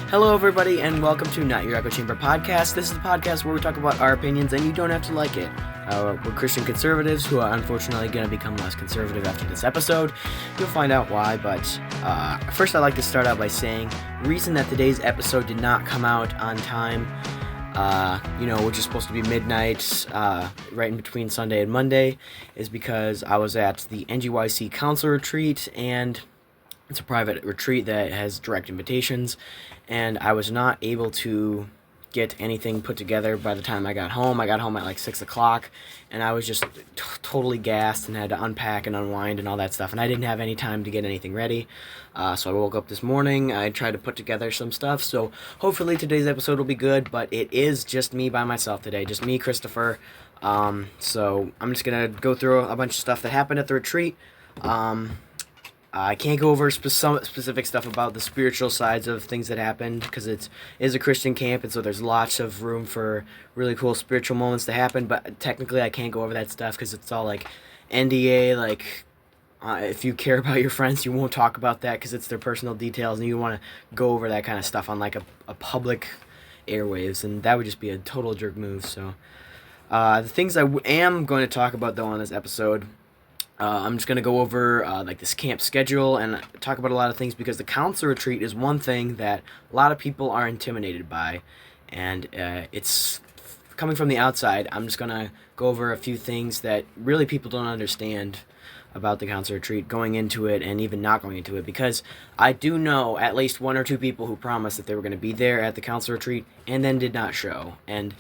Hello, everybody, and welcome to Not Your Echo Chamber podcast. This is the podcast where we talk about our opinions, and you don't have to like it. We're Christian conservatives who are unfortunately going to become less conservative after this episode. You'll find out why, but first I'd like to start out by saying the reason that today's episode did not come out on time, which is supposed to be midnight, right in between Sunday and Monday, is because I was at the NGYC Council Retreat, and it's a private retreat that has direct invitations, and I was not able to get anything put together by the time I got home. I got home at like 6 o'clock, and I was just totally gassed and had to unpack and unwind and all that stuff, and I didn't have any time to get anything ready. So I woke up this morning, I tried to put together some stuff, so hopefully today's episode will be good, but it is just me by myself today, just me, Christopher. So I'm just going to go through a bunch of stuff that happened at the retreat. I can't go over some specific stuff about the spiritual sides of things that happened because it is a Christian camp, and so there's lots of room for really cool spiritual moments to happen, but technically I can't go over that stuff because it's all like NDA, if you care about your friends, you won't talk about that because it's their personal details, and you want to go over that kind of stuff on like a public airwaves, and that would just be a total jerk move. So the things I am going to talk about though on this episode, I'm just going to go over this camp schedule and talk about a lot of things because the council retreat is one thing that a lot of people are intimidated by, and it's coming from the outside. I'm just going to go over a few things that really people don't understand about the council retreat going into it and even not going into it, because I do know at least one or two people who promised that they were going to be there at the council retreat and then did not show. And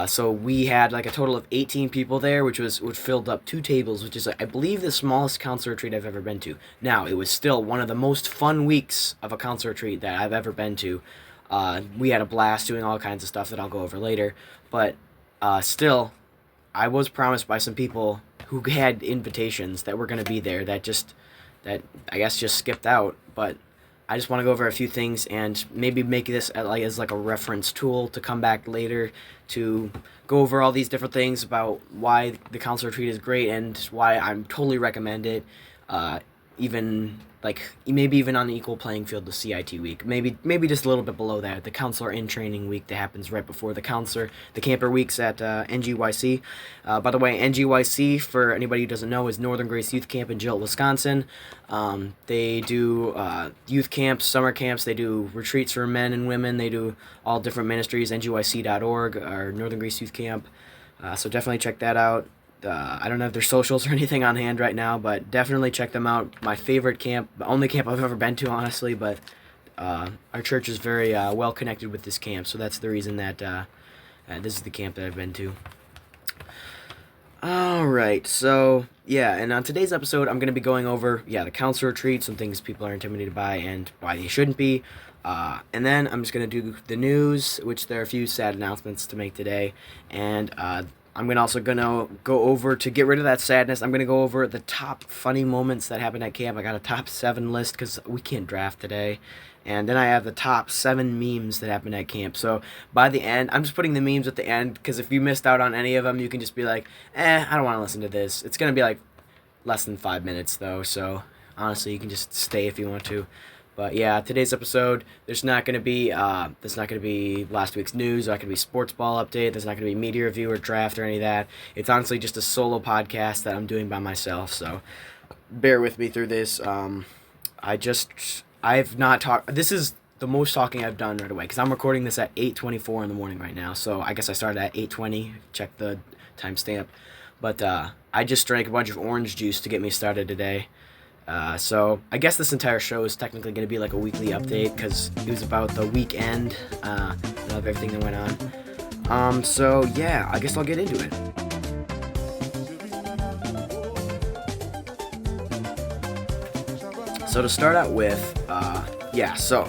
so we had like a total of 18 people there, which filled up 2 tables, which is, I believe, the smallest council retreat I've ever been to. Now, it was still one of the most fun weeks of a council retreat that I've ever been to. We had a blast doing all kinds of stuff that I'll go over later, but still, I was promised by some people who had invitations that were going to be there that I guess just skipped out, but I just want to go over a few things and maybe make this as a reference tool to come back later to go over all these different things about why the council retreat is great and why I'm totally recommend it. Maybe even on the equal playing field to CIT week. Maybe just a little bit below that, the counselor in training week that happens right before the camper weeks at NGYC. By the way, NGYC, for anybody who doesn't know, is Northern Grace Youth Camp in Gillett, Wisconsin. They do youth camps, summer camps, they do retreats for men and women, they do all different ministries, NGYC.org, or Northern Grace Youth Camp. So definitely check that out. I don't have their socials or anything on hand right now, but definitely check them out. My favorite camp, the only camp I've ever been to, honestly, but our church is very well connected with this camp, so that's the reason that this is the camp that I've been to. Alright, so, yeah, and on today's episode, I'm going to be going over, the council retreat, some things people are intimidated by and why they shouldn't be, and then I'm just going to do the news, which there are a few sad announcements to make today, and I'm also going to go over, to get rid of that sadness, I'm going to go over the top funny moments that happened at camp. I got a top 7 list because we can't draft today. And then I have the top 7 memes that happened at camp. So by the end, I'm just putting the memes at the end because if you missed out on any of them, you can just be like, I don't want to listen to this. It's going to be like less than 5 minutes though. So honestly, you can just stay if you want to. But yeah, today's episode, there's not going to be last week's news, there's not going to be sports ball update, there's not going to be media review or draft or any of that. It's honestly just a solo podcast that I'm doing by myself, so bear with me through this. I've not talked, this is the most talking I've done right away, because I'm recording this at 8:24 in the morning right now, so I guess I started at 8:20, check the timestamp, but I just drank a bunch of orange juice to get me started today. So I guess this entire show is technically going to be like a weekly update because it was about the weekend of everything that went on. So yeah, I guess I'll get into it. So to start out with, so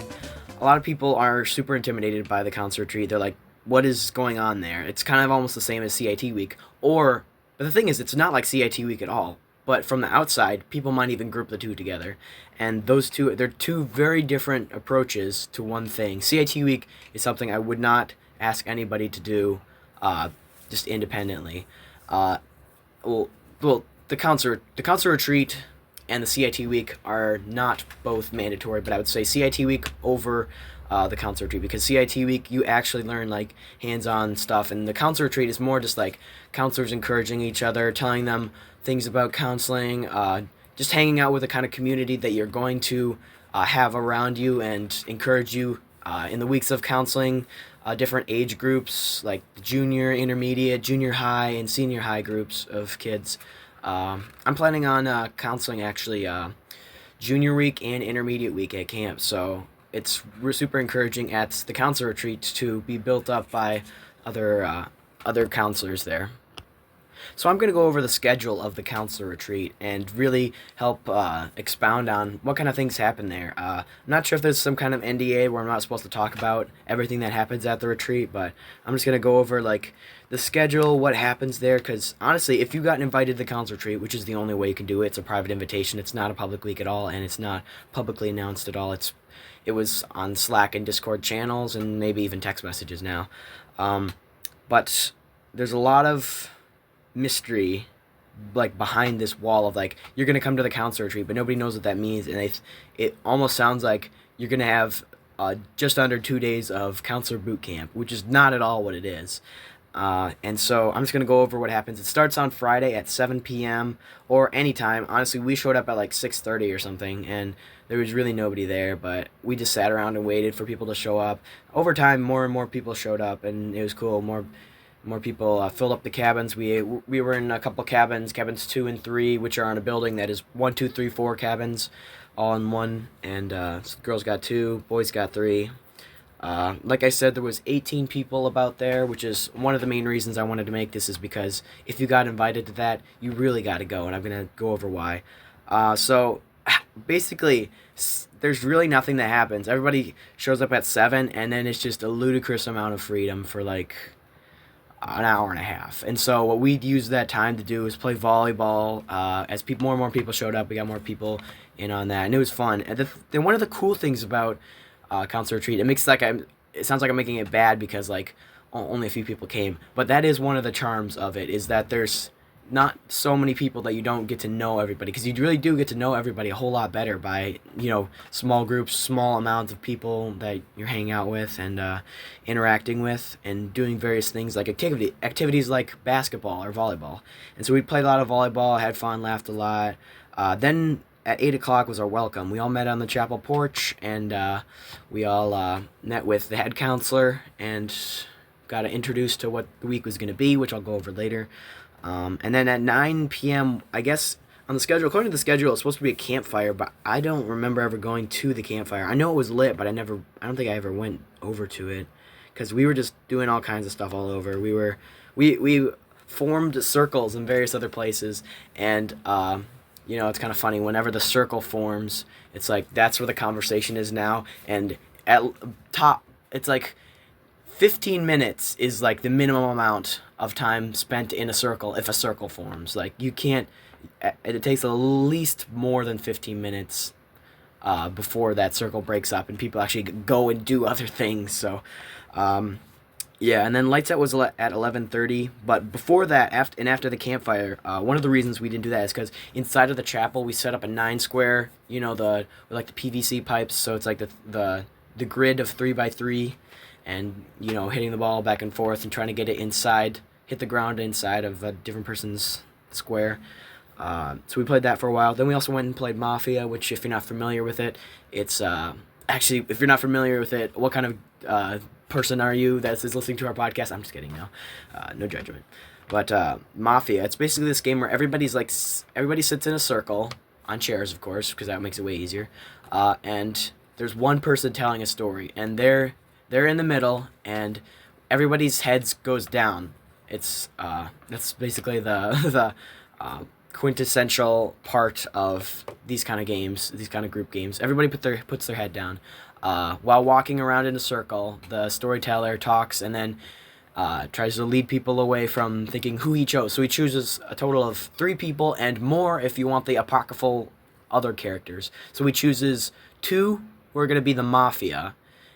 a lot of people are super intimidated by the council retreat. They're like, what is going on there? It's kind of almost the same as CIT week, but the thing is, it's not like CIT week at all. But from the outside, people might even group the two together. And they're two very different approaches to one thing. CIT week is something I would not ask anybody to do just independently. The council retreat and the CIT week are not both mandatory, but I would say CIT week over the council retreat, because CIT week you actually learn like hands-on stuff, and the council retreat is more just like counselors encouraging each other, telling them things about counseling, just hanging out with the kind of community that you're going to have around you and encourage you in the weeks of counseling. Different age groups like junior, intermediate, junior high, and senior high groups of kids. I'm planning on counseling actually junior week and intermediate week at camp, so we're super encouraging at the council retreats to be built up by other counselors there. So I'm going to go over the schedule of the counselor retreat and really help expound on what kind of things happen there. I'm not sure if there's some kind of NDA where I'm not supposed to talk about everything that happens at the retreat, but I'm just going to go over like the schedule, what happens there, because honestly, if you got invited to the counselor retreat, which is the only way you can do it, it's a private invitation, it's not a public week at all, and it's not publicly announced at all. It was on Slack and Discord channels and maybe even text messages now. But there's a lot of mystery like behind this wall of like you're gonna come to the counselor retreat, but nobody knows what that means, and it almost sounds like you're gonna have just under 2 days of counselor boot camp, which is not at all what it is. And so I'm just gonna go over what happens. It starts on Friday at 7 p.m. or anytime. Honestly, we showed up at like 6:30 or something, and there was really nobody there, but we just sat around and waited for people to show up. Over time, more and more people showed up, and it was cool. More people filled up the cabins. We were in a couple cabins 2 and 3, which are on a building that is 1, 2, 3, 4 cabins, all in one. And so girls got 2, boys got 3. Like I said, there was 18 people about there, which is one of the main reasons I wanted to make this, is because if you got invited to that, you really got to go, and I'm gonna go over why. So basically, there's really nothing that happens. Everybody shows up at 7, and then it's just a ludicrous amount of freedom for like an hour and a half. And so what we'd use that time to do is play volleyball. As more and more people showed up, we got more people in on that, and it was fun. And then one of the cool things about council retreat, it sounds like I'm making it bad because like only a few people came, but that is one of the charms of it, is that there's not so many people that you don't get to know everybody, because you really do get to know everybody a whole lot better by, small groups, small amounts of people that you're hanging out with and interacting with and doing various things like activities like basketball or volleyball. And so we played a lot of volleyball, had fun, laughed a lot. Then at 8 o'clock was our welcome. We all met on the chapel porch, and we all met with the head counselor and got introduced to what the week was going to be, which I'll go over later. And then at 9 p.m., I guess, on the schedule, according to the schedule, it's supposed to be a campfire, but I don't remember ever going to the campfire. I know it was lit, but I don't think I ever went over to it, because we were just doing all kinds of stuff all over. We formed circles in various other places, and, it's kind of funny, whenever the circle forms, it's like, that's where the conversation is now, and at top, it's like 15 minutes is like the minimum amount of time spent in a circle if a circle forms. Like, you can't, it takes at least more than 15 minutes before that circle breaks up and people actually go and do other things. So yeah, and then lights out was at 11:30, but before that, after the campfire, one of the reasons we didn't do that is because inside of the chapel we set up a 9 square, with the PVC pipes, so it's like the grid of 3x3, and hitting the ball back and forth and trying to get it hit the ground inside of a different person's square. So we played that for a while. Then we also went and played Mafia, which, if you're not familiar with it, it's actually, if you're not familiar with it, what kind of person are you that is listening to our podcast? I'm just kidding, no judgment. But Mafia, it's basically this game where everybody sits in a circle on chairs, of course, because that makes it way easier, and there's one person telling a story, and they're in the middle, and everybody's heads goes down. It's that's basically the quintessential part of these kind of games, these kind of group games. Everybody puts their head down. While walking around in a circle, the storyteller talks and then tries to lead people away from thinking who he chose. So he chooses a total of 3 people and more if you want the apocryphal other characters. So he chooses 2 who are going to be the Mafia,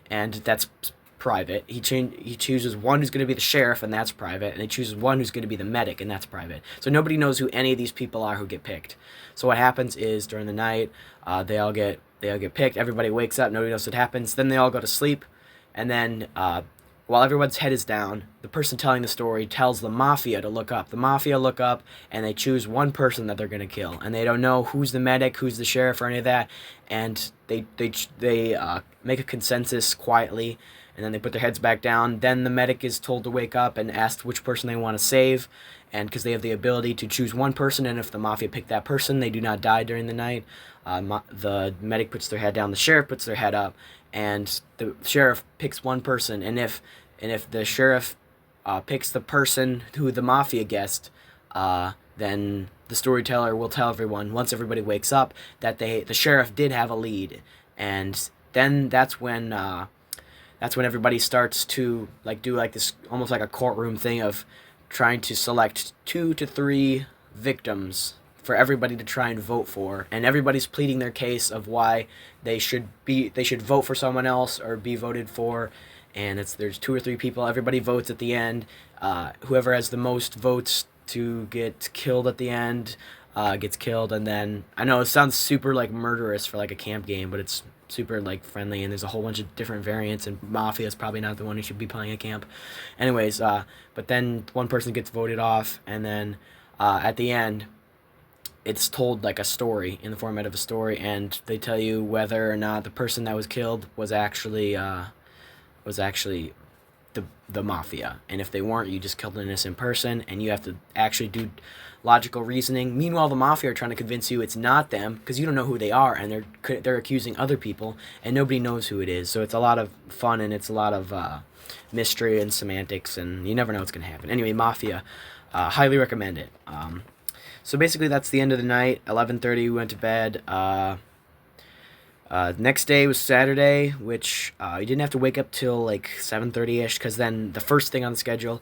and that's private. He chooses 1 who's going to be the sheriff, and that's private, and he chooses 1 who's going to be the medic, and that's private. So nobody knows who any of these people are who get picked. So what happens is, during the night, they all get They all get picked. Everybody wakes up. Nobody knows what happens. Then they all go to sleep, and then while everyone's head is down, the person telling the story tells the mafia to look up. The mafia look up, and they choose one person that they're going to kill. And they don't know who's the medic, who's the sheriff, or any of that. And they make a consensus quietly, and then they put their heads back down. Then the medic is told to wake up and ask which person they want to save. And because they have the ability to choose one person, and if the mafia pick that person, they do not die during the night. The medic puts their head down, the sheriff puts their head up, and the sheriff picks one person. And if the sheriff picks the person who the mafia guessed, then the storyteller will tell everyone once everybody wakes up that the sheriff did have a lead, and then that's when everybody starts to do this almost like a courtroom thing of trying to select 2 to 3 victims for everybody to try and vote for, and everybody's pleading their case of why they should vote for someone else or be voted for. And there's 2 or 3 people. Everybody votes at the end. Whoever has the most votes to get killed at the end gets killed. And then I know it sounds super murderous for a camp game, but it's super friendly, and there's a whole bunch of different variants, and Mafia is probably not the one who should be playing a camp. Anyways, but then one person gets voted off, and then at the end it's told a story in the format of a story, and they tell you whether or not the person that was killed was actually the mafia, and if they weren't, you just killed an innocent person, and you have to actually do logical reasoning. Meanwhile, the mafia are trying to convince you it's not them because you don't know who they are, and they're accusing other people, and nobody knows who it is. So it's a lot of fun, and it's a lot of mystery and semantics, and you never know what's going to happen. Anyway, Mafia, highly recommend it. So basically, that's the end of the night. 11:30, we went to bed. Next day was Saturday, which you didn't have to wake up till 7:30ish, because then the first thing on the schedule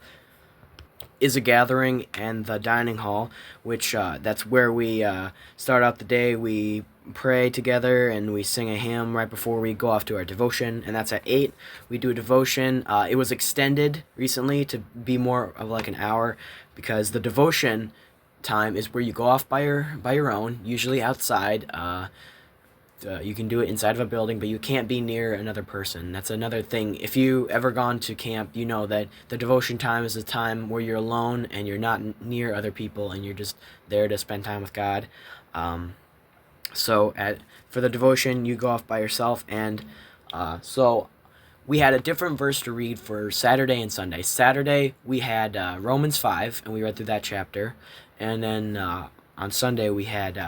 is a gathering and the dining hall, which that's where we start out the day. We pray together and we sing a hymn right before we go off to our devotion, and that's at 8. We do a devotion. It was extended recently to be more of an hour, because the devotion time is where you go off by your own, usually outside. You can do it inside of a building, but you can't be near another person. That's another thing. If you ever gone to camp, you know that the devotion time is a time where you're alone and you're not near other people, and you're just there to spend time with God. For the devotion, you go off by yourself, and so we had a different verse to read for Saturday and Sunday. Saturday, we had Romans 5, and we read through that chapter. And then on Sunday, we had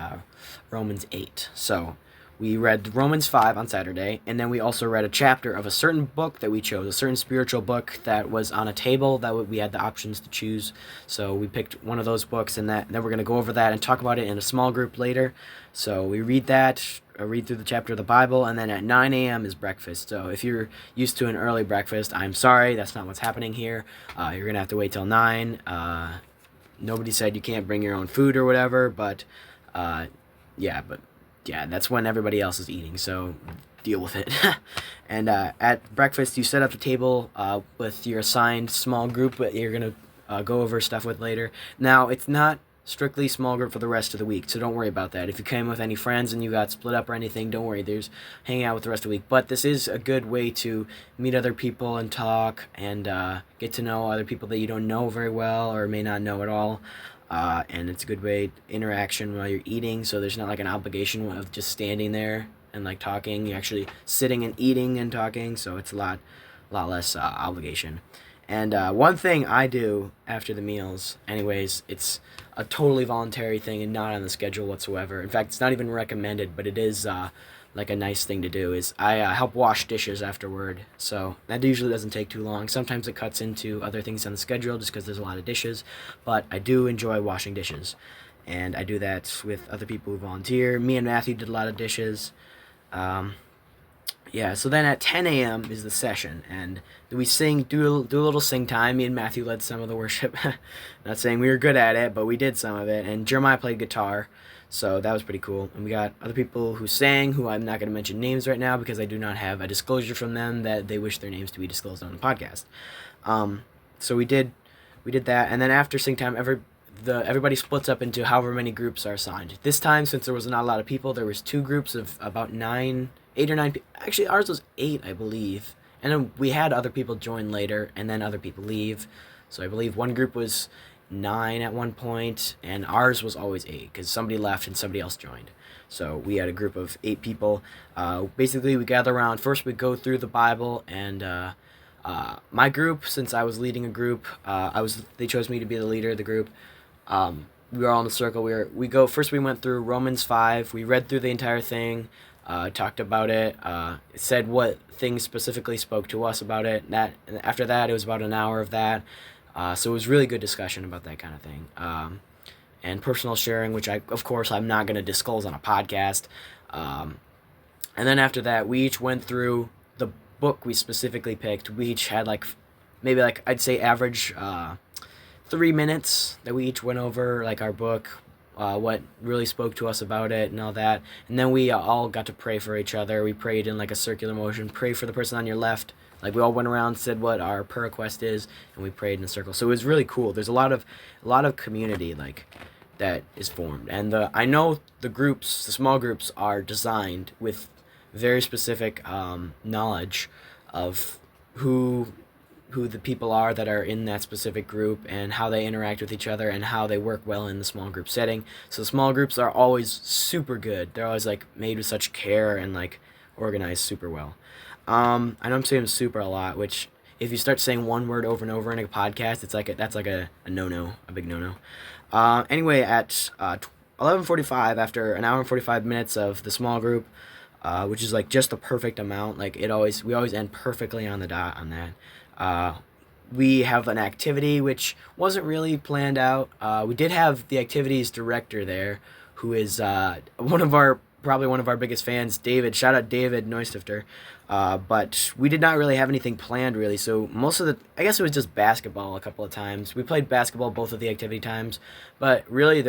Romans 8. So we read Romans 5 on Saturday, and then we also read a chapter of a certain book that we chose, a certain spiritual book that was on a table that we had the options to choose. So we picked one of those books, and then we're going to go over that and talk about it in a small group later. So we read that, read through the chapter of the Bible, and then at 9 a.m. is breakfast. So if you're used to an early breakfast, I'm sorry, that's not what's happening here. You're going to have to wait till 9. Nobody said you can't bring your own food or whatever, but yeah, that's when everybody else is eating, so deal with it. And at breakfast, you set up the table with your assigned small group that you're going to go over stuff with later. Now, it's not strictly small group for the rest of the week, so don't worry about that. If you came with any friends and you got split up or anything, don't worry. There's hanging out with the rest of the week. But this is a good way to meet other people and talk and get to know other people that you don't know very well or may not know at all. And it's a good way interaction while you're eating, so there's not an obligation of just standing there and talking. You're actually sitting and eating and talking, so it's a lot less obligation. And one thing I do after the meals, anyways, it's a totally voluntary thing and not on the schedule whatsoever. In fact, it's not even recommended, but it is a nice thing to do, is I help wash dishes afterward. So that usually doesn't take too long. Sometimes it cuts into other things on the schedule just because there's a lot of dishes, but I do enjoy washing dishes. And I do that with other people who volunteer. Me and Matthew did a lot of dishes. So then at 10 a.m. is the session, and we do a little sing time. Me and Matthew led some of the worship. Not saying we were good at it, but we did some of it, and Jeremiah played guitar, so that was pretty cool. And we got other people who sang, who I'm not going to mention names right now because I do not have a disclosure from them that they wish their names to be disclosed on the podcast. So we did that, and then after sing time, everybody splits up into however many groups are assigned. This time, since there was not a lot of people, there was 2 groups of about 8 or 9. Actually, ours was 8, I believe, and then we had other people join later, and then other people leave. So I believe one group was 9 at one point, and ours was always 8 because somebody left and somebody else joined. So we had a group of 8 people. Basically, we gather around. First, we go through the Bible, and my group, since I was leading a group, they chose me to be the leader of the group. We were all in a circle. We went through Romans 5. We read through the entire thing, talked about it, said what things specifically spoke to us about it. After that, it was about an hour of that. So it was really good discussion about that kind of thing. And personal sharing, which of course, I'm not going to disclose on a podcast. And then after that, we each went through the book we specifically picked. We each had maybe I'd say average 3 minutes that we each went over our book, what really spoke to us about it and all that. And then we all got to pray for each other. We prayed in a circular motion. Pray for the person on your left. We all went around, said what our prayer request is, and we prayed in a circle. So it was really cool. There's a lot of community that is formed. And I know the small groups are designed with very specific knowledge of who the people are that are in that specific group and how they interact with each other and how they work well in the small group setting. So the small groups are always super good. They're always made with such care and organized super well. I know I'm saying super a lot, which if you start saying one word over and over in a podcast, that's a no-no, a big no-no. Anyway, at 11:45, after an hour and 45 minutes of the small group, which is just the perfect amount, we always end perfectly on the dot on that. We have an activity which wasn't really planned out. We did have the activities director there, who is probably one of our biggest fans, David. Shout out David Neustifter. But we did not really have anything planned, really. So I guess it was just basketball a couple of times. We played basketball both of the activity times, but really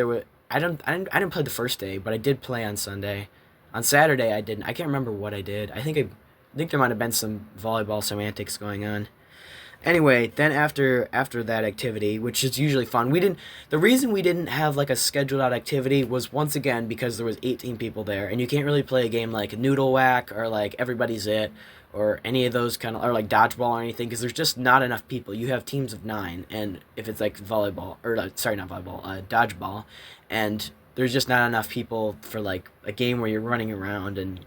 I didn't play the first day, but I did play on Sunday. On Saturday, I didn't. I can't remember what I did. I think there might have been some volleyball semantics going on. Anyway, then after that activity, which is usually fun, the reason we didn't have a scheduled out activity was once again because there was 18 people there, and you can't really play a game like Noodle Whack or Everybody's It or any of those kind of, or dodgeball or anything, because there's just not enough people. You have teams of 9, and if it's volleyball, or sorry, not volleyball, dodgeball, and there's just not enough people for a game where you're running around, and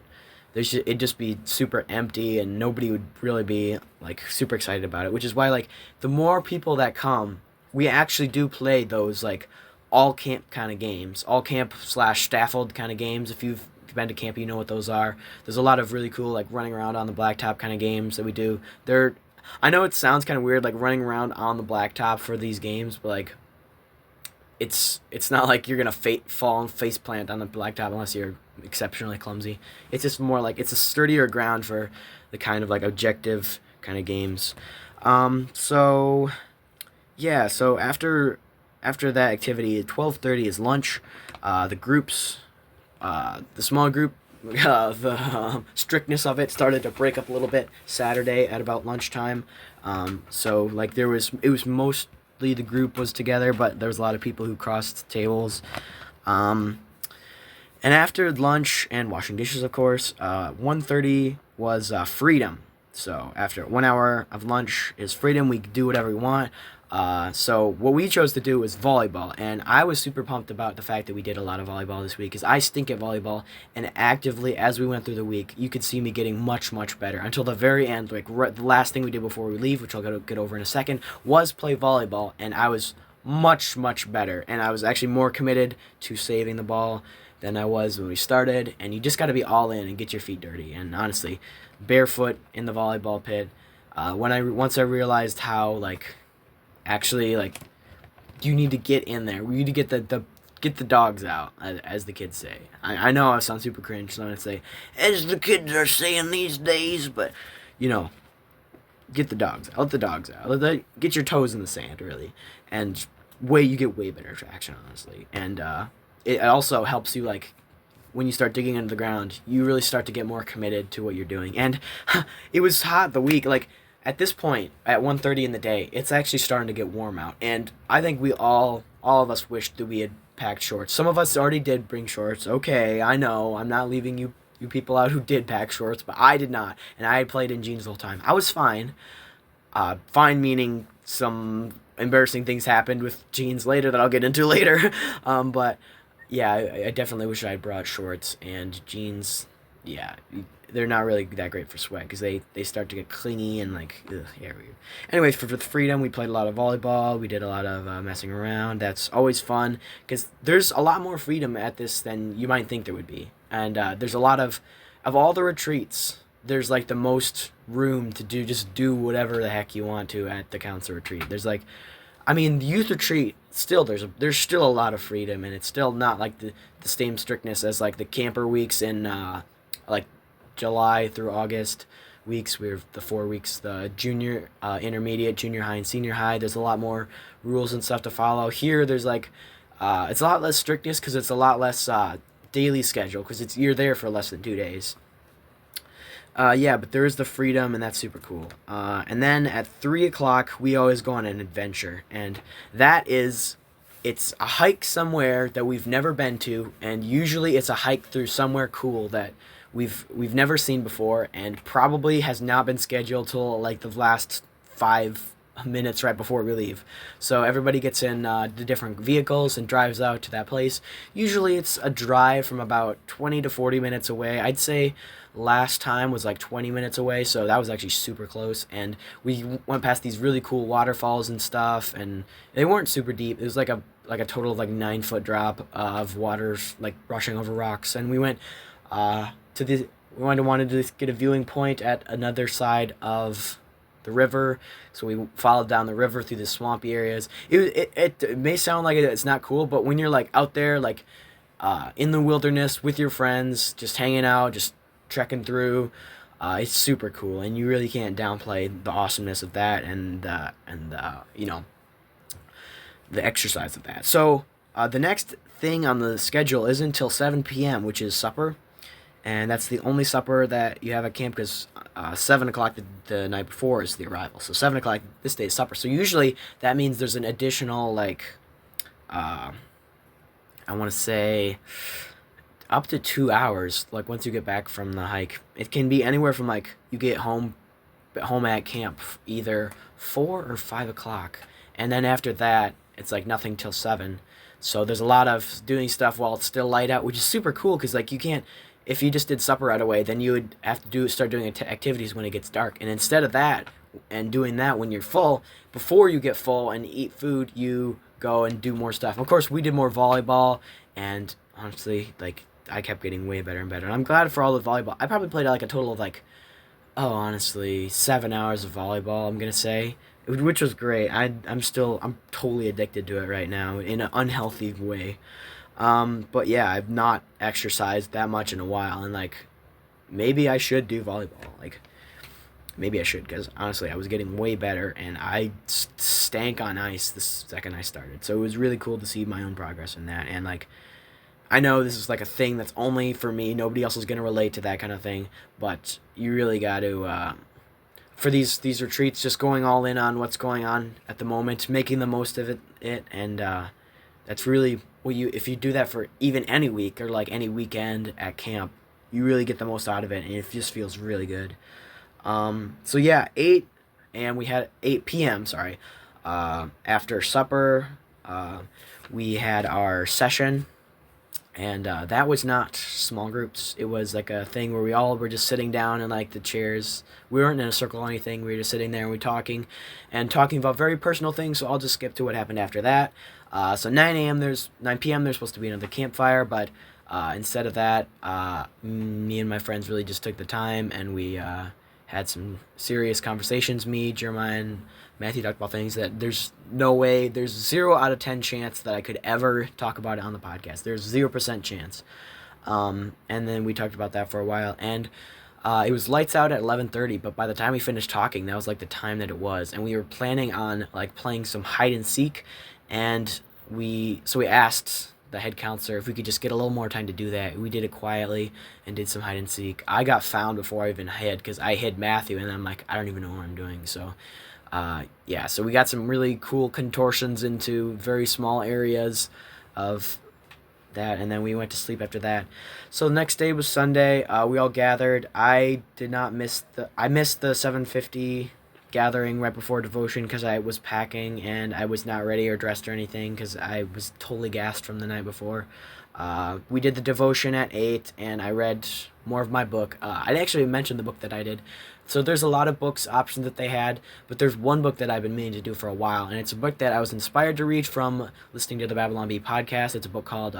it'd just be super empty and nobody would really be super excited about it, which is why the more people that come, we actually do play those all camp kind of games, all camp / staffled kind of games. If you've been to camp, you know what those are. There's a lot of really cool running around on the blacktop kind of games that we do. I know it sounds kind of weird running around on the blacktop for these games, but it's not you're gonna fall and face plant on the blacktop unless you're exceptionally clumsy. It's just more it's a sturdier ground for the kind of objective kind of games. So after that activity at 12:30 is lunch. The small group, the strictness of it started to break up a little bit Saturday at about lunchtime. It was mostly the group was together, but there was a lot of people who crossed tables. And after lunch and washing dishes, of course, 1:30 was freedom. So after 1 hour of lunch is freedom. We do whatever we want. So what we chose to do was volleyball, and I was super pumped about the fact that we did a lot of volleyball this week, because I stink at volleyball, and actively, as we went through the week, you could see me getting much, much better, until the very end, the last thing we did before we leave, which I'll get over in a second, was play volleyball, and I was much, much better, and I was actually more committed to saving the ball than I was when we started, and you just got to be all in and get your feet dirty, and honestly, barefoot in the volleyball pit, once I realized how, you need to get in there. We need to get the dogs out, as the kids say. I know I sound super cringe, so I'm going to say, as the kids are saying these days, but, get the dogs out. Let the dogs out. Get your toes in the sand, really. And you get way better traction, honestly. And it also helps you, when you start digging into the ground, you really start to get more committed to what you're doing. And it was hot the week, at this point at 1:30 in the day, it's actually starting to get warm out, and I think we all of us wish that we had packed shorts. Some of us already did bring shorts. Okay, I know I'm not leaving you people out who did pack shorts, but I did not, and I had played in jeans the whole time. I was fine. Fine meaning some embarrassing things happened with jeans later that I'll get into later. But yeah, I definitely wish I had brought shorts and jeans. Yeah, they're not really that great for sweat because they start to get clingy and like, ugh, yeah. Anyways, for the freedom, we played a lot of volleyball. We did a lot of messing around. That's always fun because there's a lot more freedom at this than you might think there would be. And there's a lot of all the retreats, there's like the most room to do whatever the heck you want to at the council retreat. There's like, I mean, the youth retreat still there's still a lot of freedom, and it's still not like the same strictness as like the camper weeks in like July through August weeks. We have the 4 weeks, the junior, intermediate, junior high, and senior high. There's a lot more rules and stuff to follow. Here, there's like it's a lot less strictness because it's a lot less daily schedule because you're there for less than 2 days. Yeah, but there is the freedom, and that's super cool. And then at 3 o'clock, we always go on an adventure, and it's a hike somewhere that we've never been to, and usually it's a hike through somewhere cool that we've never seen before, and probably has not been scheduled till like the last 5 minutes right before we leave. So everybody gets in the different vehicles and drives out to that place. Usually it's a drive from about 20 to 40 minutes away. I'd say last time was like 20 minutes away, so that was actually super close. And we went past these really cool waterfalls and stuff, and they weren't super deep. It was like a total of like 9 foot drop of water like rushing over rocks. And we went wanted to get a viewing point at another side of the river, so we followed down the river through the swampy areas. It may sound like it's not cool, but when you're like out there like in the wilderness with your friends, just hanging out, just trekking through, it's super cool, and you really can't downplay the awesomeness of that and you know, the exercise of that. So the next thing on the schedule is until 7 p.m., which is supper. And that's the only supper that you have at camp because 7 o'clock the night before is the arrival. So 7 o'clock this day is supper. So usually that means there's an additional, like, I want to say up to 2 hours, like once you get back from the hike. It can be anywhere from like you get home at camp either 4 or 5 o'clock. And then after that, it's like nothing till 7. So there's a lot of doing stuff while it's still light out, which is super cool because like you can't, if you just did supper right away, then you would have to start doing activities when it gets dark. And instead of that, and doing that when you're full, before you get full and eat food, you go and do more stuff. Of course, we did more volleyball, and honestly, like, I kept getting way better and better. And I'm glad for all the volleyball. I probably played like a total of like, honestly, 7 hours of volleyball, I'm going to say, which was great. I'm totally addicted to it right now in an unhealthy way. But yeah, I've not exercised that much in a while, and like, maybe I should do volleyball. Like, maybe I should, because honestly, I was getting way better, and I stank on ice the second I started. So it was really cool to see my own progress in that, and like, I know this is like a thing that's only for me. Nobody else is gonna relate to that kind of thing, but you really got to, for these retreats, just going all in on what's going on at the moment, making the most of it, and that's really what if you do that for even any week or like any weekend at camp, you really get the most out of it, and it just feels really good. So yeah, 8 p.m. Sorry. After supper, we had our session, and that was not small groups. It was like a thing where we all were just sitting down in like the chairs. We weren't in a circle or anything. We were just sitting there and we talking about very personal things. So I'll just skip to what happened after that. So 9 p.m. there's supposed to be another campfire, but instead of that, me and my friends really just took the time, and we had some serious conversations. Me, Jeremiah, and Matthew talked about things that there's 0 out of 10 chance that I could ever talk about it on the podcast. There's 0% chance. And then we talked about that for a while, and it was lights out at 11:30, but by the time we finished talking, that was like the time that it was, and we were planning on like playing some hide and seek. And we asked the head counselor if we could just get a little more time to do that. We did it quietly and did some hide and seek. I got found before I even hid, because I hid Matthew, and then I'm like, I don't even know what I'm doing. So, yeah, so we got some really cool contortions into very small areas of that, and then we went to sleep after that. So the next day was Sunday. We all gathered. I missed the 7:50 gathering right before devotion because I was packing and I was not ready or dressed or anything because I was totally gassed from the night before. We did the devotion at 8, and I read more of my book. I actually mentioned the book that I did. So there's a lot of books options that they had, but there's one book that I've been meaning to do for a while, and it's a book that I was inspired to read from listening to the Babylon Bee podcast. It's a book called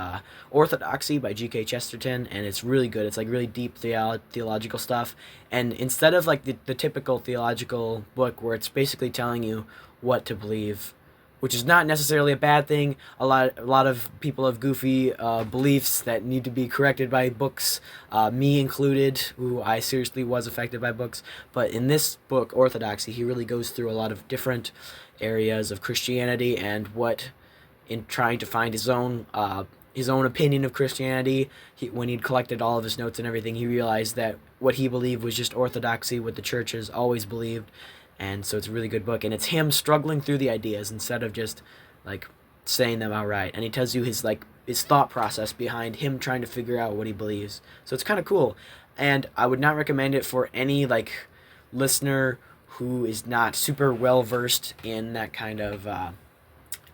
Orthodoxy by G.K. Chesterton, and it's really good. It's like really deep theological stuff, and instead of like the typical theological book where it's basically telling you what to believe, which is not necessarily a bad thing. A lot of people have goofy beliefs that need to be corrected by books, me included, who I seriously was affected by books. But in this book, Orthodoxy, he really goes through a lot of different areas of Christianity and what, in trying to find his own opinion of Christianity, when he'd collected all of his notes and everything, he realized that what he believed was just orthodoxy, what the church has always believed. And so it's a really good book, and it's him struggling through the ideas instead of just like saying them outright. And he tells you his thought process behind him trying to figure out what he believes. So it's kind of cool, and I would not recommend it for any like listener who is not super well versed in that kind of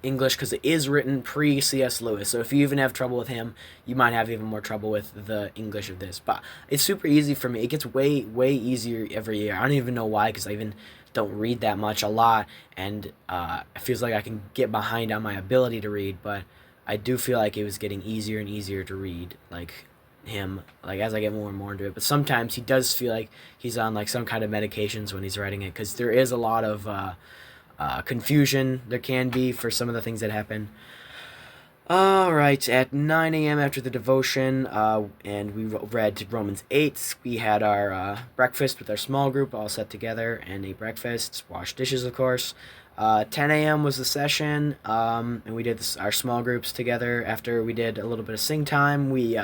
English, because it is written pre C.S. Lewis. So if you even have trouble with him, you might have even more trouble with the English of this. But it's super easy for me. It gets way easier every year. I don't even know why, because I even don't read that much a lot, and it feels like I can get behind on my ability to read, but I do feel like it was getting easier and easier to read like him, like as I get more and more into it. But sometimes he does feel like he's on like some kind of medications when he's writing it, because there is a lot of confusion there can be for some of the things that happen. Alright, at 9 a.m. after the devotion, and we read Romans 8, we had our breakfast with our small group all set together and ate breakfast, washed dishes, of course. 10 a.m. was the session, and we did our small groups together. After we did a little bit of sing time, we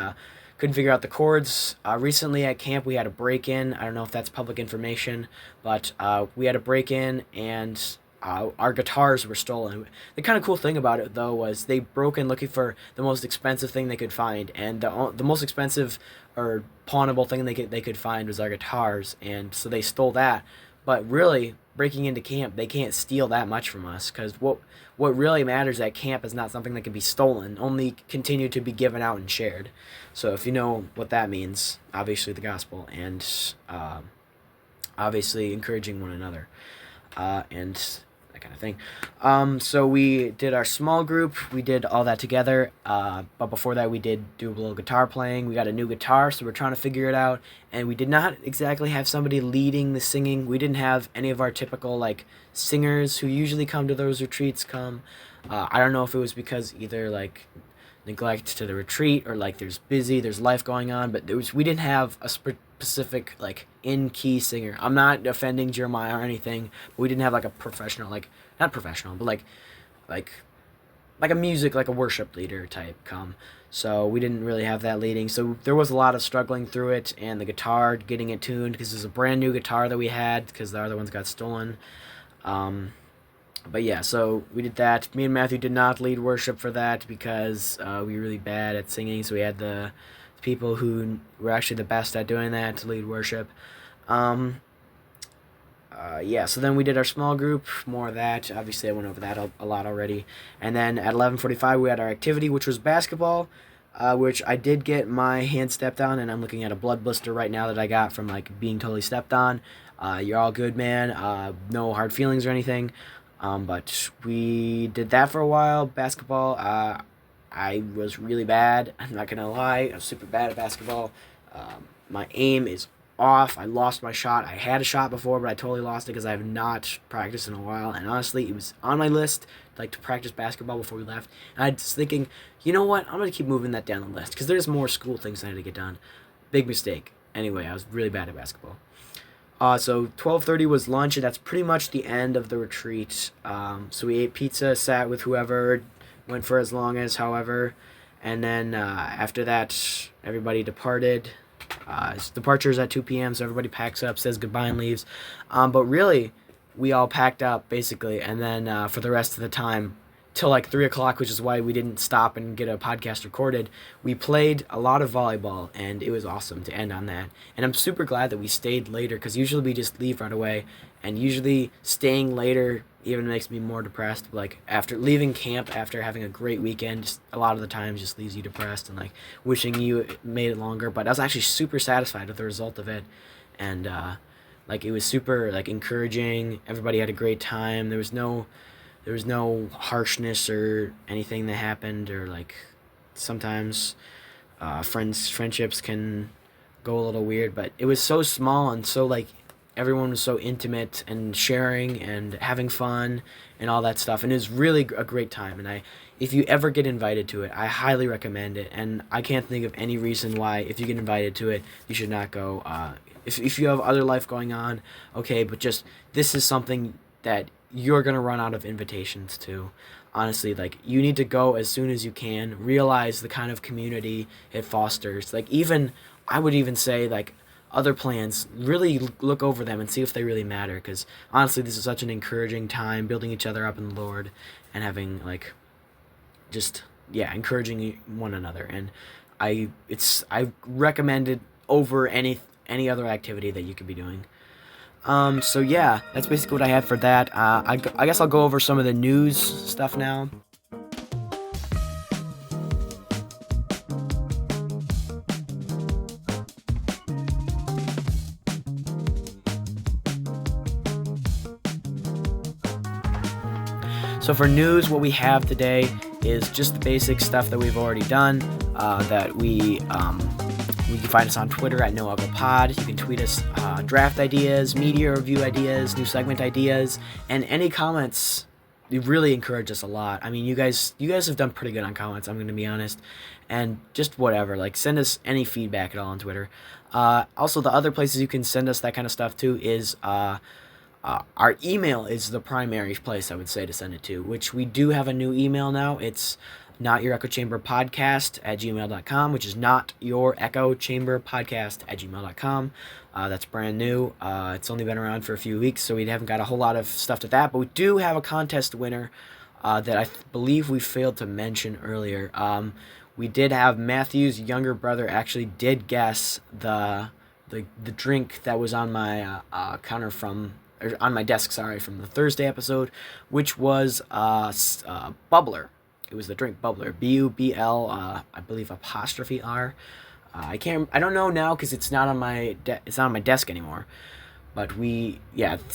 couldn't figure out the chords. Recently at camp, we had a break-in. I don't know if that's public information, but we had a break-in, and our guitars were stolen. The kind of cool thing about it, though, was they broke in looking for the most expensive thing they could find, and the most expensive or pawnable thing they could find was our guitars, and so they stole that. But really, breaking into camp, they can't steal that much from us, because what really matters at camp is not something that can be stolen, only continue to be given out and shared. So if you know what that means, obviously the gospel, and obviously encouraging one another, and that kind of thing. So we did our small group. We did all that together. But before that, we did do a little guitar playing. We got a new guitar, so we're trying to figure it out. And we did not exactly have somebody leading the singing. We didn't have any of our typical like singers who usually come to those retreats come. I don't know if it was because either like neglect to the retreat or like there's life going on, but we didn't have a specific like in-key singer. I'm not offending Jeremiah or anything, but we didn't have like a professional, like not professional, but like a music, like a worship leader type come. So we didn't really have that leading. So there was a lot of struggling through it, and the guitar, getting it tuned, because it was a brand new guitar that we had because the other ones got stolen. But yeah, so we did that. Me and Matthew did not lead worship for that because we were really bad at singing, so we had the people who were actually the best at doing that to lead worship. Yeah, so then we did our small group, more of that. Obviously, I went over that a lot already. And then at 11:45, we had our activity, which was basketball, which I did get my hand stepped on, and I'm looking at a blood blister right now that I got from like being totally stepped on. You're all good, man. No hard feelings or anything. But we did that for a while. Basketball, I was really bad. I'm not gonna lie. I was super bad at basketball. My aim is off. I lost my shot. I had a shot before, but I totally lost it because I have not practiced in a while. And honestly, it was on my list like to practice basketball before we left. And I was thinking, you know what? I'm gonna keep moving that down the list because there's more school things I had to get done. Big mistake. Anyway, I was really bad at basketball. So 12:30 was lunch, and that's pretty much the end of the retreat. So we ate pizza, sat with whoever, went for as long as however, And then after that, everybody departed. Departure is at 2 p.m., so everybody packs up, says goodbye, and leaves. But really, we all packed up, basically, and then for the rest of the time, till like 3 o'clock, which is why we didn't stop and get a podcast recorded, we played a lot of volleyball, and it was awesome to end on that. And I'm super glad that we stayed later, because usually we just leave right away, and usually staying later even makes me more depressed. Like, after leaving camp after having a great weekend, just a lot of the times just leaves you depressed and like wishing you made it longer. But I was actually super satisfied with the result of it, and like, it was super like encouraging. Everybody had a great time. There was no harshness or anything that happened, or like sometimes friendships can go a little weird, but it was so small, and so like everyone was so intimate and sharing and having fun and all that stuff, and it was really a great time. And if you ever get invited to it, I highly recommend it, and I can't think of any reason why, if you get invited to it, you should not go. If you have other life going on, okay, but just, this is something that you're going to run out of invitations to. Honestly, like, you need to go as soon as you can. Realize the kind of community it fosters. Like, even, I would even say, like, other plans, really look over them and see if they really matter, because honestly, this is such an encouraging time, building each other up in the Lord, and having, like, just, yeah, encouraging one another. And I recommend it over any other activity that you could be doing. So yeah, that's basically what I had for that. I guess I'll go over some of the news stuff now. So for news, what we have today is just the basic stuff that we've already done. That we can find us on Twitter at NoAgoPod. You can tweet us draft ideas, media review ideas, new segment ideas, and any comments. You really encourage us a lot. I mean, you guys have done pretty good on comments, I'm going to be honest. And just whatever, like, send us any feedback at all on Twitter. Also, the other places you can send us that kind of stuff to is our email is the primary place, I would say, to send it to, which we do have a new email now. It's notyourechoChamberPodcast@gmail.com, which is notyourechoChamberPodcast@gmail.com. That's brand new. It's only been around for a few weeks, so we haven't got a whole lot of stuff to that, but we do have a contest winner that I believe we failed to mention earlier. We did have Matthew's younger brother actually did guess the drink that was on my counter on my desk, from the Thursday episode, which was Bubbler. It was the drink Bubbler, Bubl, I believe 'R. I don't know now because it's not on my desk anymore. But so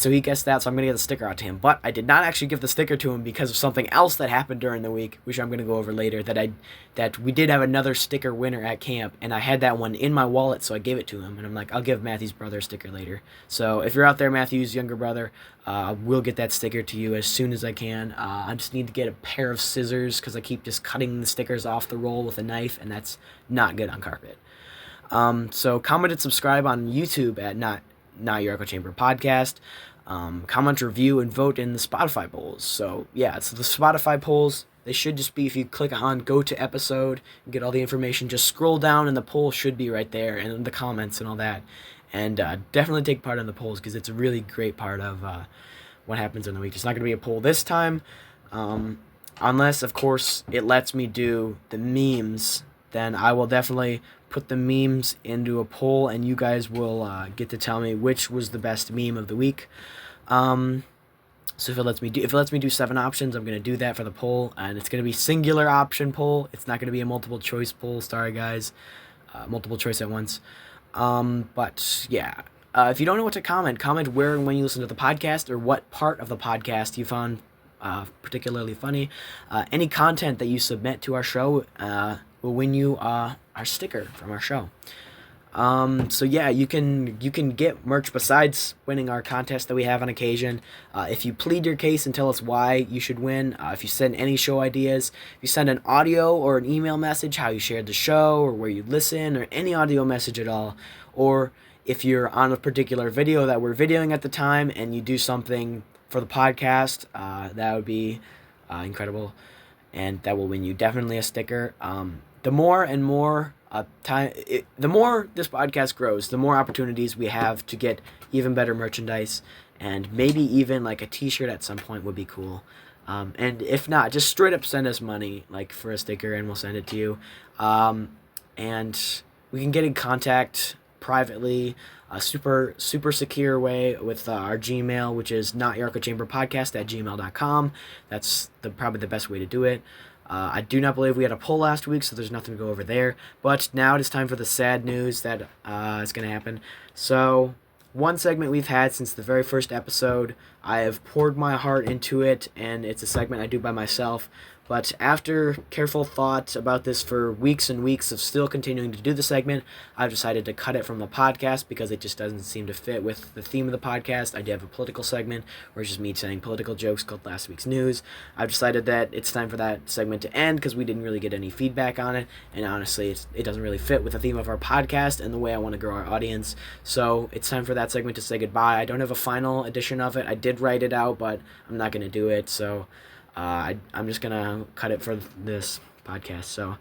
he guessed that, so I'm going to get the sticker out to him. But I did not actually give the sticker to him because of something else that happened during the week, which I'm going to go over later, that we did have another sticker winner at camp, and I had that one in my wallet, so I gave it to him. And I'm like, I'll give Matthew's brother a sticker later. So if you're out there, Matthew's younger brother, we'll get that sticker to you as soon as I can. I just need to get a pair of scissors because I keep just cutting the stickers off the roll with a knife, and that's not good on carpet. So comment and subscribe on YouTube at Not Your Echo Chamber Podcast. Comment, review, and vote in the Spotify polls. So yeah, so the Spotify polls, they should just be, if you click on go to episode and get all the information, just scroll down and the poll should be right there, and the comments and all that. And definitely take part in the polls, because it's a really great part of what happens in the week. It's not going to be a poll this time, unless, of course, it lets me do the memes. Then I will definitely put the memes into a poll, and you guys will get to tell me which was the best meme of the week. So if it lets me do 7 options, I'm gonna do that for the poll, and it's gonna be singular option poll. It's not gonna be a multiple choice poll. Sorry, guys, multiple choice at once. But yeah, if you don't know what to comment where and when you listen to the podcast, or what part of the podcast you found particularly funny. Any content that you submit to our show will win you our sticker from our show. So yeah, you can get merch besides winning our contest that we have on occasion. If you plead your case and tell us why you should win, if you send any show ideas, if you send an audio or an email message, how you shared the show or where you listen, or any audio message at all, or if you're on a particular video that we're videoing at the time and you do something for the podcast, that would be incredible, and that will win you definitely a sticker. the more and more the more this podcast grows, the more opportunities we have to get even better merchandise, and maybe even like a T-shirt at some point would be cool. And if not, just straight up send us money, like for a sticker, and we'll send it to you. And we can get in contact privately, a super secure way with our Gmail, which is notyourechochamberpodcast@gmail.com. That's probably the best way to do it. I do not believe we had a poll last week, so there's nothing to go over there. But now it is time for the sad news that is going to happen. So, one segment we've had since the very first episode, I have poured my heart into it, and it's a segment I do by myself. But after careful thought about this for weeks and weeks of still continuing to do the segment, I've decided to cut it from the podcast because it just doesn't seem to fit with the theme of the podcast. I do have a political segment where it's just me saying political jokes called Last Week's News. I've decided that it's time for that segment to end because we didn't really get any feedback on it, and honestly, it doesn't really fit with the theme of our podcast and the way I want to grow our audience. So it's time for that segment to say goodbye. I don't have a final edition of it. I did write it out, but I'm not going to do it, so... I'm just going to cut it for this podcast. So,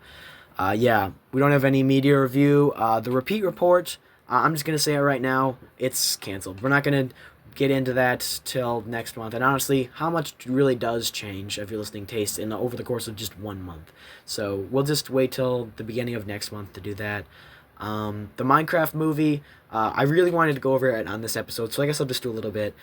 yeah, we don't have any media review. The repeat report, I'm just going to say it right now, it's canceled. We're not going to get into that till next month. And honestly, how much really does change of your listening taste over the course of just 1 month? So we'll just wait till the beginning of next month to do that. The Minecraft movie, I really wanted to go over it on this episode, so I guess I'll just do a little bit.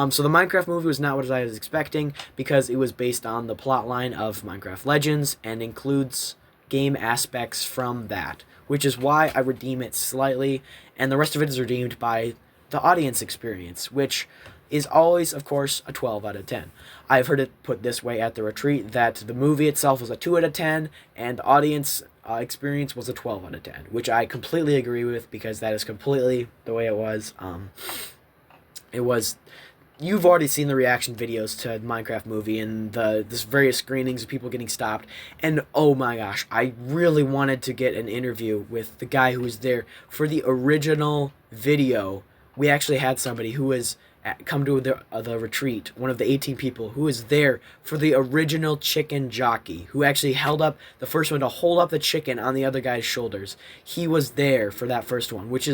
So the Minecraft movie was not what I was expecting because it was based on the plotline of Minecraft Legends and includes game aspects from that, which is why I redeem it slightly, and the rest of it is redeemed by the audience experience, which is always, of course, a 12 out of 10. I've heard it put this way at the retreat, that the movie itself was a 2 out of 10, and the audience experience was a 12 out of 10, which I completely agree with because that is completely the way it was. You've already seen the reaction videos to the Minecraft movie and this various screenings of people getting stopped, and oh my gosh, I really wanted to get an interview with the guy who was there for the original video. We actually had somebody who was come to the retreat, one of the 18 people who was there for the original chicken jockey, who actually held up the first one to hold up the chicken on the other guy's shoulders. He was there for that first one, which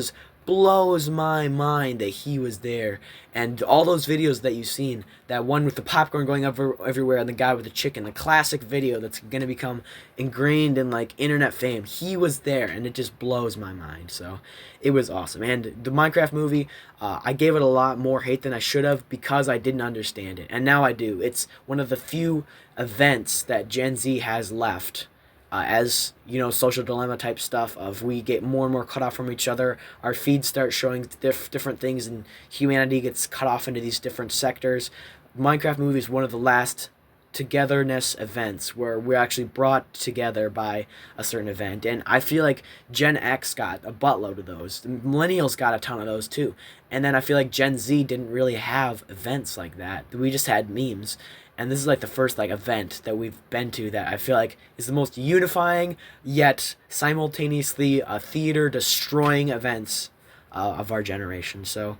blows my mind that he was there. And all those videos that you've seen, that one with the popcorn going everywhere and the guy with the chicken, the classic video that's going to become ingrained in like internet fame, he was there, and it just blows my mind. So it was awesome. And the Minecraft movie, I gave it a lot more hate than I should have because I didn't understand it, and now I do. It's one of the few events that Gen Z has left. As you know, social dilemma type stuff of we get more and more cut off from each other, our feeds start showing different things, and humanity gets cut off into these different sectors. Minecraft movie is one of the last togetherness events where we're actually brought together by a certain event, and I feel like Gen X got a buttload of those. The millennials got a ton of those too, and then I feel like Gen Z didn't really have events like that. We just had memes. And this is like the first like event that we've been to that I feel like is the most unifying yet simultaneously theater destroying events of our generation. So,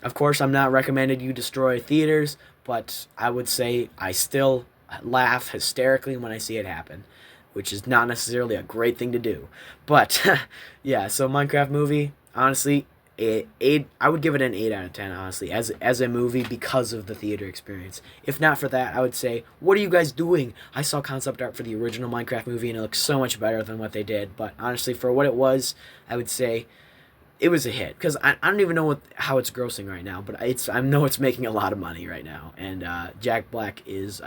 of course, I'm not recommending you destroy theaters, but I would say I still laugh hysterically when I see it happen, which is not necessarily a great thing to do. But yeah, so Minecraft movie, honestly, I would give it an 8 out of 10, honestly, as a movie because of the theater experience. If not for that, I would say, what are you guys doing? I saw concept art for the original Minecraft movie, and it looks so much better than what they did. But honestly, for what it was, I would say it was a hit. Because I don't even know how it's grossing right now, but I know it's making a lot of money right now. And Jack Black is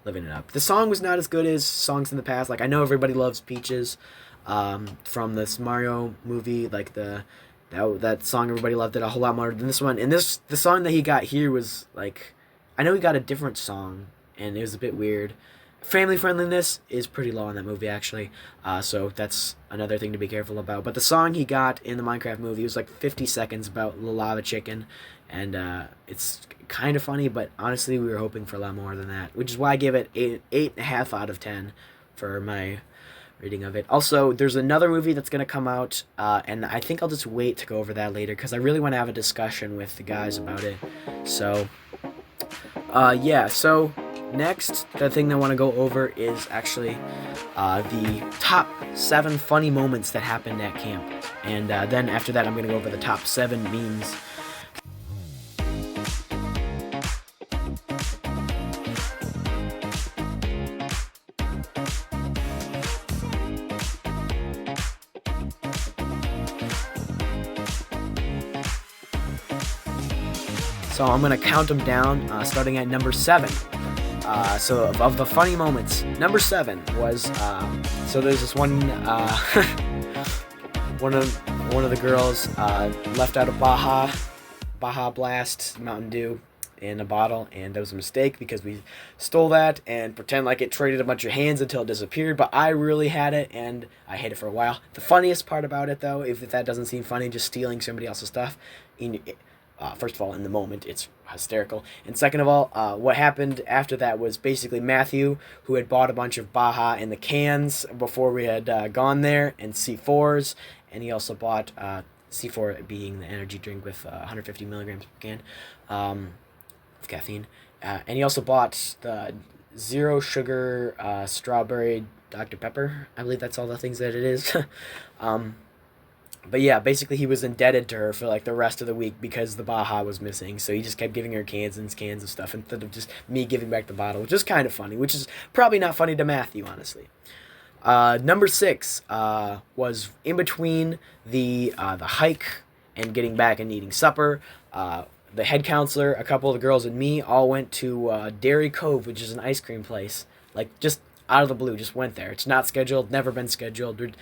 living it up. The song was not as good as songs in the past. Like, I know everybody loves Peaches from this Mario movie, like that song, everybody loved it a whole lot more than this one. And the song that he got here was like, I know he got a different song, and it was a bit weird. Family friendliness is pretty low in that movie, actually. So that's another thing to be careful about. But the song he got in the Minecraft movie was like 50 seconds about the lava chicken, and it's kind of funny. But honestly, we were hoping for a lot more than that, which is why I give it 8.5 out of 10 for my reading of it. Also, there's another movie that's going to come out, and I think I'll just wait to go over that later because I really want to have a discussion with the guys about it. So, yeah, so Next, the thing that I want to go over is actually the top 7 funny moments that happened at camp. And then after that, I'm going to go over the top 7 memes. So I'm going to count them down, starting at number 7. So of the funny moments, number 7 was, so there's this one, one of the girls left out a Baja Blast Mountain Dew in a bottle, and that was a mistake because we stole that and pretend like it traded a bunch of hands until it disappeared, but I really had it, and I had it for a while. The funniest part about it, though, if that doesn't seem funny, just stealing somebody else's stuff, first of all, in the moment, it's hysterical. And second of all, what happened after that was basically Matthew, who had bought a bunch of Baja in the cans before we had gone there, and C4s, and he also bought C4 being the energy drink with 150 milligrams per can of caffeine. And he also bought the zero sugar strawberry Dr. Pepper. I believe that's all the things that it is. But yeah, basically he was indebted to her for like the rest of the week because the Baja was missing. So he just kept giving her cans of stuff instead of just me giving back the bottle, which is kind of funny, which is probably not funny to Matthew, honestly. Number 6 was in between the hike and getting back and eating supper. The head counselor, a couple of the girls, and me all went to Dairy Cove, which is an ice cream place. Like, just out of the blue, just went there. It's not scheduled, never been scheduled.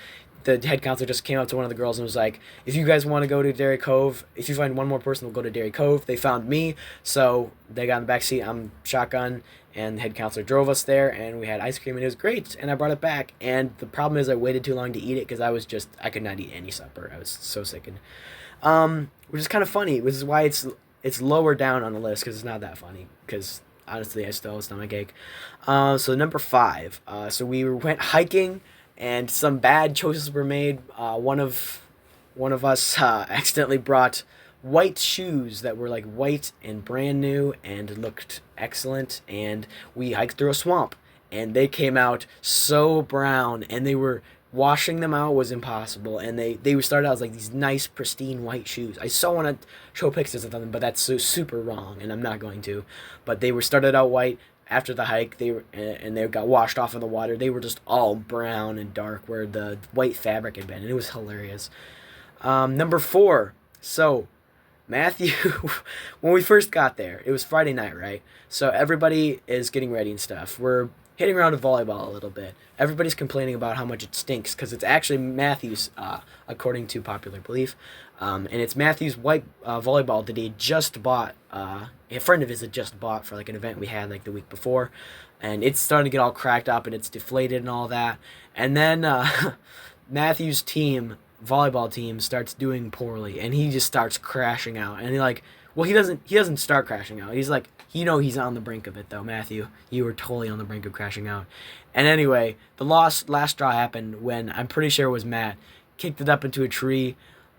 The head counselor just came up to one of the girls and was like, if you guys want to go to Dairy Cove, if you find one more person, we'll go to Dairy Cove. They found me, so they got in the back seat. I'm shotgun, and the head counselor drove us there, and we had ice cream, and it was great, and I brought it back. And the problem is I waited too long to eat it because I could not eat any supper. I was so sickened. Which is kind of funny, which is why it's lower down on the list, because it's not that funny, because honestly I still have a stomach ache. So number 5, so we went hiking, and some bad choices were made. One of us accidentally brought white shoes that were like white and brand new and looked excellent, and we hiked through a swamp, and they came out so brown, and they were washing them out was impossible, and they started out as like these nice pristine white shoes. I so want to show pictures of them, but that's so super wrong, and I'm not going to. But they were started out white. After the hike, they got washed off in the water. They were just all brown and dark where the white fabric had been, and it was hilarious. Number 4. So, Matthew, when we first got there, it was Friday night, right? So everybody is getting ready and stuff. We're hitting around with volleyball a little bit. Everybody's complaining about how much it stinks because it's actually Matthew's, according to popular belief. And it's Matthew's white volleyball that he had just bought. A friend of his had just bought for like an event we had like the week before. And it's starting to get all cracked up and it's deflated and all that. And then Matthew's volleyball team, starts doing poorly. And he just starts crashing out. And he doesn't start crashing out. He's like, he's on the brink of it, though, Matthew. You were totally on the brink of crashing out. And anyway, the last straw happened when, I'm pretty sure it was Matt, kicked it up into a tree.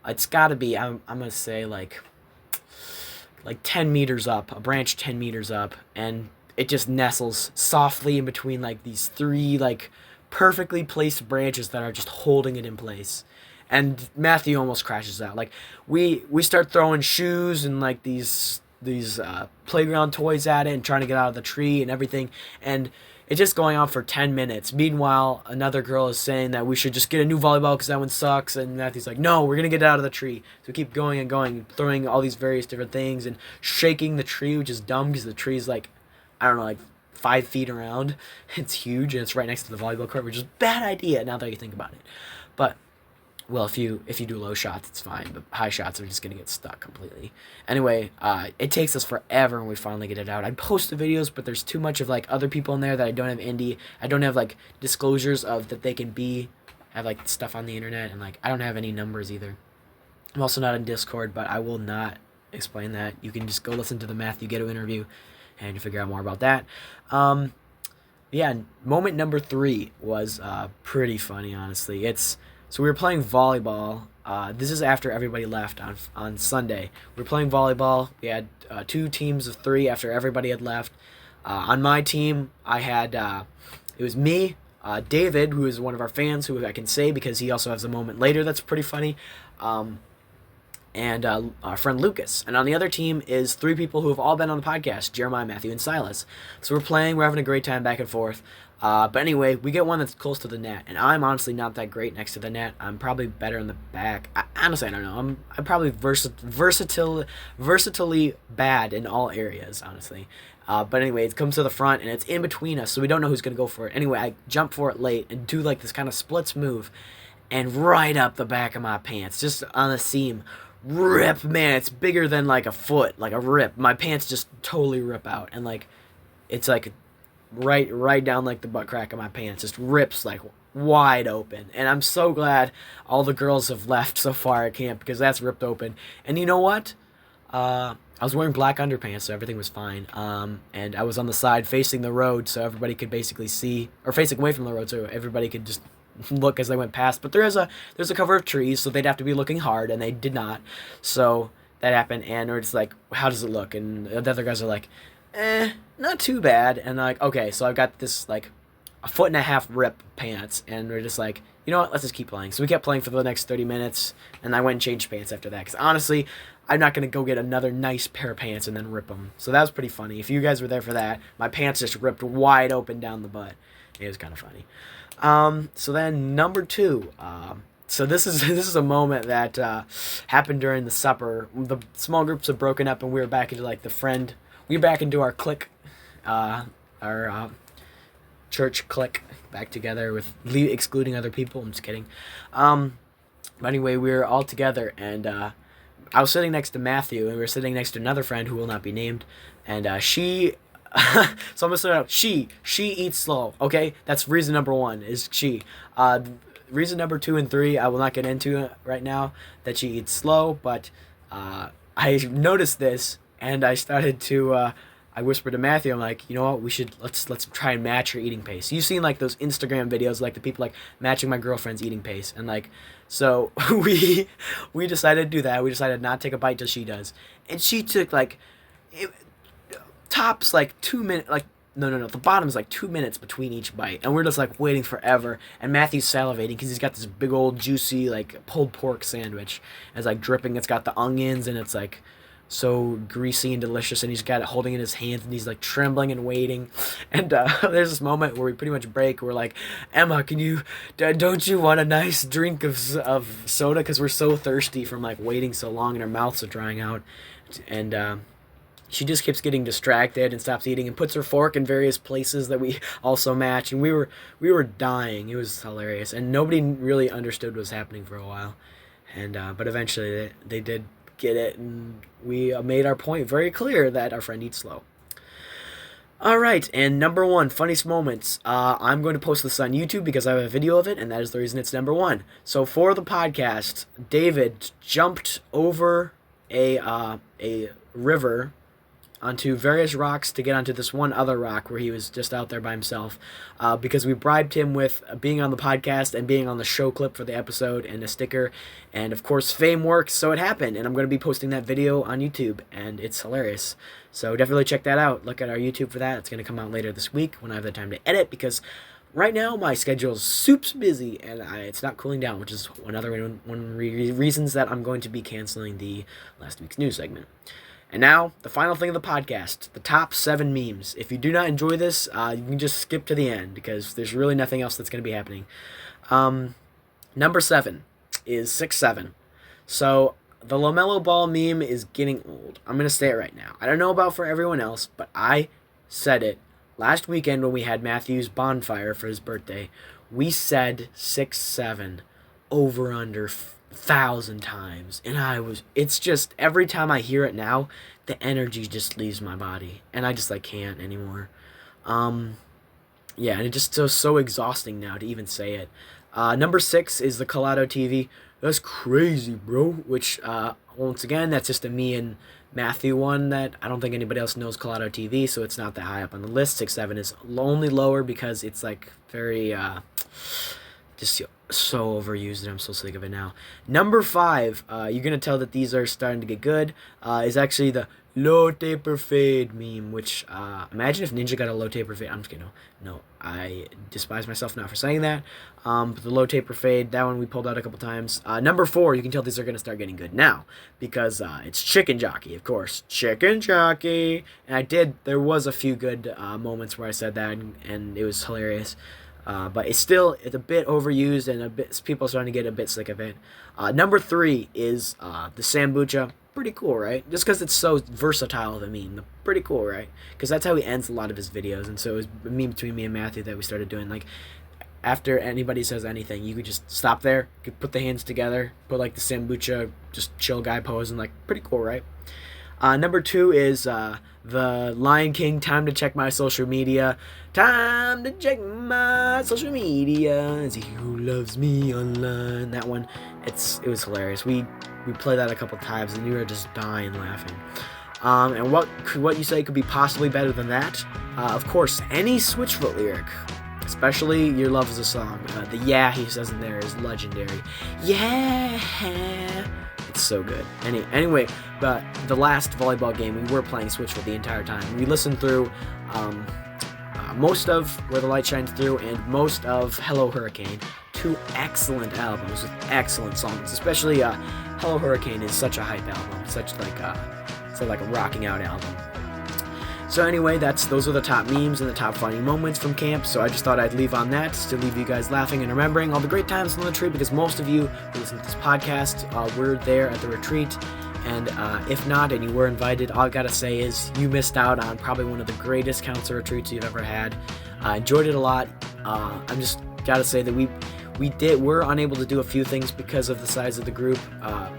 It's got to be, I'm going to say, like 10 meters up, a branch 10 meters up. And it just nestles softly in between, like, these 3, like, perfectly placed branches that are just holding it in place. And Matthew almost crashes out. Like, we start throwing shoes and, like, these playground toys at it and trying to get out of the tree and everything, and it's just going on for 10 minutes. Meanwhile, another girl is saying that we should just get a new volleyball because that one sucks, and Matthew's like, no, we're going to get it out of the tree. So we keep going and going, throwing all these various different things and shaking the tree, which is dumb because the tree's like, I don't know, like 5 feet around. It's huge, and it's right next to the volleyball court, which is a bad idea now that you think about it. But well, if you do low shots, it's fine, but high shots are just going to get stuck completely. Anyway, it takes us forever when we finally get it out. I'd post the videos, but there's too much of, like, other people in there that I don't have I don't have, like, disclosures of that they can have, like, stuff on the internet, and, like, I don't have any numbers either. I'm also not in Discord, but I will not explain that. You can just go listen to the Matthew Ghetto interview and figure out more about that. Yeah, moment number 3 was pretty funny, honestly. So we were playing volleyball. This is after everybody left on Sunday. We were playing volleyball. We had 2 teams of 3 after everybody had left. On my team, I had it was me, David, who is one of our fans, who I can say because he also has a moment later that's pretty funny, and our friend Lucas. And on the other team is three people who have all been on the podcast: Jeremiah, Matthew, and Silas. So we're playing, we're having a great time back and forth. But anyway, we get one that's close to the net, and I'm honestly not that great next to the net. I'm probably better in the back. Honestly, I don't know. I'm probably versatilely bad in all areas, honestly. But anyway, it comes to the front, and it's in between us, so we don't know who's going to go for it. Anyway, I jump for it late and do like this kind of splits move, and right up the back of my pants, just on the seam, rip, man, it's bigger than like a foot, like a rip. My pants just totally rip out, and like, it's like right down like the butt crack of my pants, just rips like wide open. And I'm so glad all the girls have left so far at camp because that's ripped open. And you know what? I was wearing black underpants, so everything was fine. And I was on the side facing the road, so everybody could basically see, or facing away from the road, so everybody could just look as they went past. But there's a cover of trees, so they'd have to be looking hard, and they did not. So that happened, and we're just like, how does it look? And the other guys are like, not too bad. And like, okay, so I've got this like a foot and a half rip pants, and we're just like, you know what, let's just keep playing. So we kept playing for the next 30 minutes, and I went and changed pants after that, because honestly, I'm not going to go get another nice pair of pants and then rip them. So that was pretty funny. If you guys were there for that, my pants just ripped wide open down the butt. It was kind of funny. So then number 2, so this is a moment that happened during the supper. The small groups have broken up, and we were back into like we were back into our clique, our church clique, back together with excluding other people. I'm just kidding. But anyway, we were all together, and I was sitting next to Matthew, and we were sitting next to another friend who will not be named, and she. So I'm gonna start out. She eats slow. Okay, that's reason number 1 is she. Reason number 2 and 3 I will not get into right now, that she eats slow, but I noticed this, and I started to. I whispered to Matthew, I'm like, you know what, let's try and match her eating pace. You've seen like those Instagram videos, like the people like matching my girlfriend's eating pace, and like, so we decided to do that. We decided not to take a bite till she does, and she took like, tops like 2 minutes, like no, the bottom is like 2 minutes between each bite, and we're just like waiting forever. And Matthew's salivating because he's got this big old juicy like pulled pork sandwich. It's like dripping. It's got the onions, and it's like so greasy and delicious, and he's got it holding in his hands, and he's like trembling and waiting. And there's this moment where we pretty much break. We're like, Emma, don't you want a nice drink of soda, because we're so thirsty from like waiting so long, and our mouths are drying out. And she just keeps getting distracted and stops eating and puts her fork in various places that we also match, and we were dying. It was hilarious, and nobody really understood what was happening for a while. And but eventually they did get it, and we made our point very clear that our friend eats slow. All right, and number 1, funniest moments. I'm going to post this on YouTube because I have a video of it, and that is the reason it's number 1. So for the podcast, David jumped over a river onto various rocks to get onto this one other rock where he was just out there by himself, because we bribed him with being on the podcast and being on the show clip for the episode and a sticker, and of course fame works, so it happened, and I'm going to be posting that video on YouTube, and it's hilarious. So definitely check that out. Look at our YouTube for that. It's going to come out later this week when I have the time to edit, because right now my schedule is soups busy, and it's not cooling down, which is one reasons that I'm going to be canceling the last week's news segment. And now, the final thing of the podcast, the top 7 memes. If you do not enjoy this, you can just skip to the end, because there's really nothing else that's going to be happening. Number 7 is 6'7". So, the LaMelo Ball meme is getting old. I'm going to say it right now. I don't know about for everyone else, but I said it last weekend when we had Matthew's bonfire for his birthday. We said 6'7", over under 1,000 times, and it's just every time I hear it now, the energy just leaves my body, and I just like can't anymore. Yeah, and it just feels so exhausting now to even say it. Number 6 is the Colado TV. That's crazy, bro. Which once again, that's just a me and Matthew one that I don't think anybody else knows Colado TV, so it's not that high up on the list. 6'7" is only lower because it's like very just so overused, and I'm so sick of it now. Number 5, you're gonna tell that these are starting to get good. Is actually the low taper fade meme, which, imagine if Ninja got a low taper fade. I'm just kidding. No, I despise myself now for saying that. But the low taper fade, that one we pulled out a couple times. Number 4, you can tell these are going to start getting good now, because it's Chicken Jockey, of course. Chicken Jockey. And there was a few good moments where I said that, and it was hilarious. But it's a bit overused, and people are starting to get a bit sick of it. Number 3 is the Sambucha. Pretty cool, right? Just because it's so versatile of a meme. Pretty cool, right? Because that's how he ends a lot of his videos. And so it was a meme between me and Matthew that we started doing. Like, after anybody says anything, you could just stop there, you could put the hands together, put like the Sambucha, just chill guy pose, and like, pretty cool, right? Number 2 is the Lion King, time to check my social media. Time to check my social media. See who loves me online. That one, it was hilarious. We played that a couple times, and you were just dying laughing. And what you say could be possibly better than that? Of course, any Switchfoot lyric. Especially Your Love Is a Song. The yeah he says in there is legendary. Yeah! It's so good. Anyway, but the last volleyball game, we were playing Switchfoot the entire time. We listened through most of Where the Light Shines Through and most of Hello Hurricane. 2 excellent albums with excellent songs. Especially Hello Hurricane is such a hype album. Such like a rocking out album. So anyway, those are the top memes and the top funny moments from camp. So I just thought I'd leave on that to leave you guys laughing and remembering all the great times on the retreat, because most of you who listen to this podcast were there at the retreat. And if not, and you were invited, all I gotta say is you missed out on probably one of the greatest council retreats you've ever had. I enjoyed it a lot. I'm just gotta say that we're unable to do a few things because of the size of the group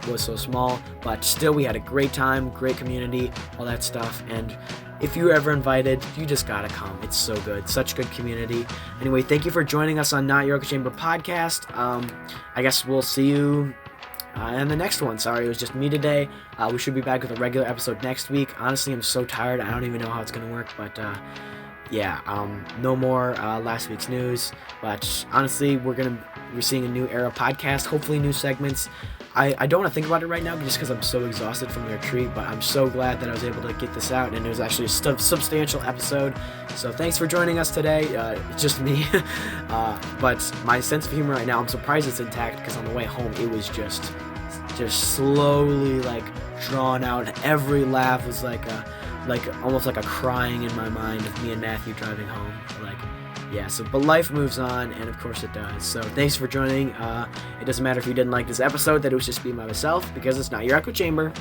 was so small, but still we had a great time, great community, all that stuff. And if you were ever invited, you just gotta come. It's so good. Such good community. Anyway, thank you for joining us on Not Your Echo Chamber podcast. I guess we'll see you in the next one. Sorry, it was just me today. We should be back with a regular episode next week. Honestly, I'm so tired. I don't even know how it's gonna work, but no more last week's news. But honestly, we're seeing a new era podcast. Hopefully, new segments. I don't want to think about it right now just because I'm so exhausted from the retreat, but I'm so glad that I was able to get this out, and it was actually a substantial episode. So thanks for joining us today. It's just me. But my sense of humor right now, I'm surprised it's intact, because on the way home, it was just slowly like drawn out. Every laugh was like almost like a crying in my mind of me and Matthew driving home. But life moves on, and of course it does. So thanks for joining. It doesn't matter if you didn't like this episode, that it was just me by myself, because it's Not Your Echo Chamber.